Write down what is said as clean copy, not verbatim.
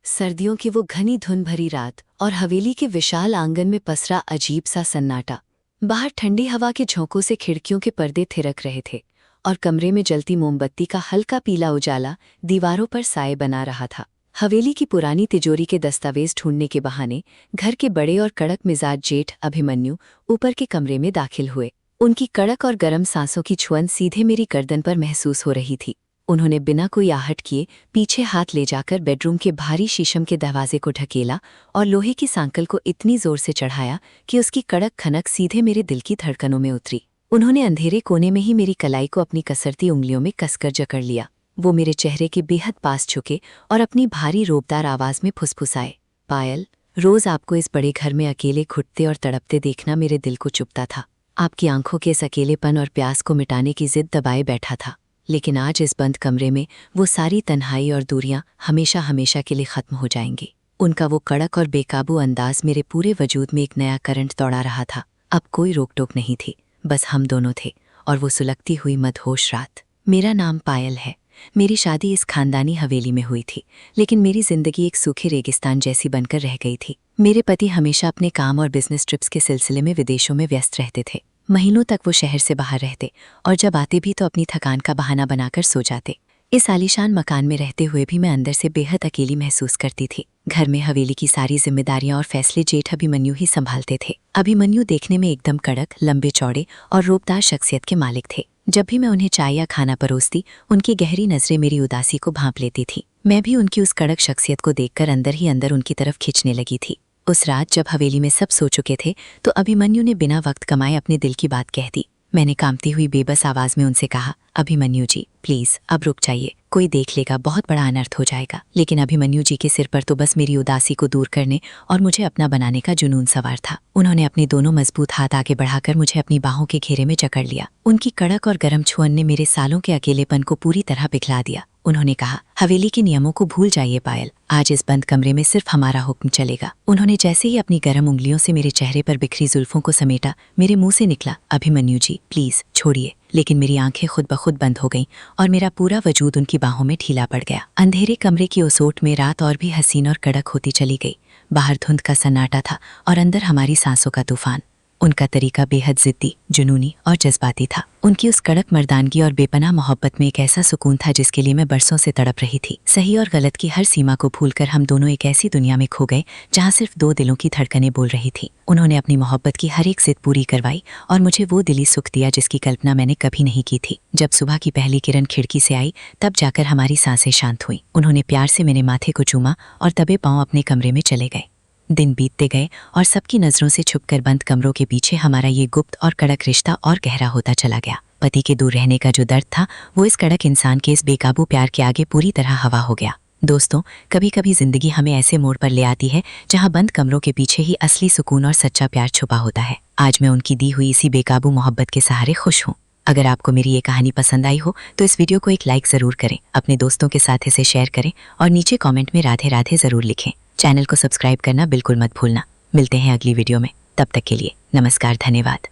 सर्दियों की वो घनी धुंध भरी रात और हवेली के विशाल आंगन में पसरा अजीब सा सन्नाटा। बाहर ठंडी हवा के झोंकों से खिड़कियों के पर्दे थिरक रहे थे और कमरे में जलती मोमबत्ती का हल्का पीला उजाला दीवारों पर साए बना रहा था। हवेली की पुरानी तिजोरी के दस्तावेज ढूंढने के बहाने घर के बड़े और कड़क मिजाज जेठ अभिमन्यु ऊपर के कमरे में दाखिल हुए। उनकी कड़क और गर्म सांसों की छुअन सीधे मेरी गर्दन पर महसूस हो रही थी। उन्होंने बिना कोई आहट किए पीछे हाथ ले जाकर बेडरूम के भारी शीशम के दरवाजे को ढकेला और लोहे की सांकल को इतनी जोर से चढ़ाया कि उसकी कड़क खनक सीधे मेरे दिल की धड़कनों में उतरी। उन्होंने अंधेरे कोने में ही मेरी कलाई को अपनी कसरती उंगलियों में कसकर जकड़ लिया। वो मेरे चेहरे के बेहद पास झुके और अपनी भारी रोबदार आवाज में फुसफुसाए, पायल, रोज आपको इस बड़े घर में अकेले घुटते और तड़पते देखना मेरे दिल को चुभता था। आपकी आंखों के इस अकेलेपन और प्यास को मिटाने की जिद दबाए बैठा था, लेकिन आज इस बंद कमरे में वो सारी तन्हाई और दूरियां हमेशा हमेशा के लिए खत्म हो जाएंगी। उनका वो कड़क और बेकाबू अंदाज मेरे पूरे वजूद में एक नया करंट दौड़ा रहा था। अब कोई रोक टोक नहीं थी, बस हम दोनों थे और वो सुलगती हुई मदहोश रात। मेरा नाम पायल है। मेरी शादी इस खानदानी हवेली में हुई थी, लेकिन मेरी जिंदगी एक सूखे रेगिस्तान जैसी बनकर रह गई थी। मेरे पति हमेशा अपने काम और बिजनेस ट्रिप्स के सिलसिले में विदेशों में व्यस्त रहते थे। महीनों तक वो शहर से बाहर रहते और जब आते भी तो अपनी थकान का बहाना बनाकर सो जाते। इस आलीशान मकान में रहते हुए भी मैं अंदर से बेहद अकेली महसूस करती थी। घर में हवेली की सारी जिम्मेदारियां और फैसले जेठ अभिमन्यु ही संभालते थे। अभिमन्यु देखने में एकदम कड़क, लंबे चौड़े और रूपदार शख्सियत के मालिक थे। जब भी मैं उन्हें चाय या खाना परोसती, उनकी गहरी नजरें मेरी उदासी को भांप लेती थी। मैं भी उनकी उस कड़क शख्सियत को देखकर अंदर ही अंदर उनकी तरफ खिंचने लगी थी। उस रात जब हवेली में सब सो चुके थे तो अभिमन्यु ने बिना वक्त कमाए अपने दिल की बात कह दी। मैंने कांपती हुई बेबस आवाज में उनसे कहा, अभिमन्यु जी प्लीज अब रुक जाइए, कोई देख लेगा, बहुत बड़ा अनर्थ हो जाएगा। लेकिन अभिमन्यु जी के सिर पर तो बस मेरी उदासी को दूर करने और मुझे अपना बनाने का जुनून सवार था। उन्होंने अपने दोनों मजबूत हाथ आगे बढ़ाकर मुझे अपनी बाहों के घेरे में जकड़ लिया। उनकी कड़क और गर्म छुअन ने मेरे सालों के अकेलेपन को पूरी तरह पिघला दिया। उन्होंने कहा, हवेली के नियमों को भूल जाइए पायल, आज इस बंद कमरे में सिर्फ हमारा हुक्म चलेगा। उन्होंने जैसे ही अपनी गर्म उंगलियों से मेरे चेहरे पर बिखरी जुल्फों को समेटा, मेरे मुंह से निकला, अभिमन्यु जी प्लीज छोड़िए। लेकिन मेरी आंखें खुद ब खुद बंद हो गईं और मेरा पूरा वजूद उनकी बाहों में ढीला पड़ गया। अंधेरे कमरे की ओसोट में रात और भी हसीन और कड़क होती चली गई। बाहर धुंध का सन्नाटा था और अंदर हमारी सांसों का तूफान। उनका तरीका बेहद जिद्दी, जुनूनी और जज्बाती था। उनकी उस कड़क मर्दानगी और बेपनाह मोहब्बत में एक ऐसा सुकून था जिसके लिए मैं बरसों से तड़प रही थी। सही और गलत की हर सीमा को भूलकर हम दोनों एक ऐसी दुनिया में खो गए जहाँ सिर्फ दो दिलों की धड़कनें बोल रही थी। उन्होंने अपनी मोहब्बत की हर एक जिद पूरी करवाई और मुझे वो दिली सुख दिया जिसकी कल्पना मैंने कभी नहीं की थी। जब सुबह की पहली किरण खिड़की से आई तब जाकर हमारी सांसें शांत हुई। उन्होंने प्यार से मेरे माथे को चूमा और दबे पांव अपने कमरे में चले गए। दिन बीतते गए और सबकी नजरों से छुपकर बंद कमरों के पीछे हमारा ये गुप्त और कड़क रिश्ता और गहरा होता चला गया। पति के दूर रहने का जो दर्द था वो इस कड़क इंसान के इस बेकाबू प्यार के आगे पूरी तरह हवा हो गया। दोस्तों, कभी कभी जिंदगी हमें ऐसे मोड़ पर ले आती है जहां बंद कमरों के पीछे ही असली सुकून और सच्चा प्यार छुपा होता है। आज मैं उनकी दी हुई इसी बेकाबू मोहब्बत के सहारे खुश हूँ। अगर आपको मेरी ये कहानी पसंद आई हो तो इस वीडियो को एक लाइक ज़रूर करें, अपने दोस्तों के साथ इसे शेयर करें और नीचे कमेंट में राधे राधे ज़रूर लिखें। चैनल को सब्सक्राइब करना बिल्कुल मत भूलना। मिलते हैं अगली वीडियो में, तब तक के लिए नमस्कार, धन्यवाद।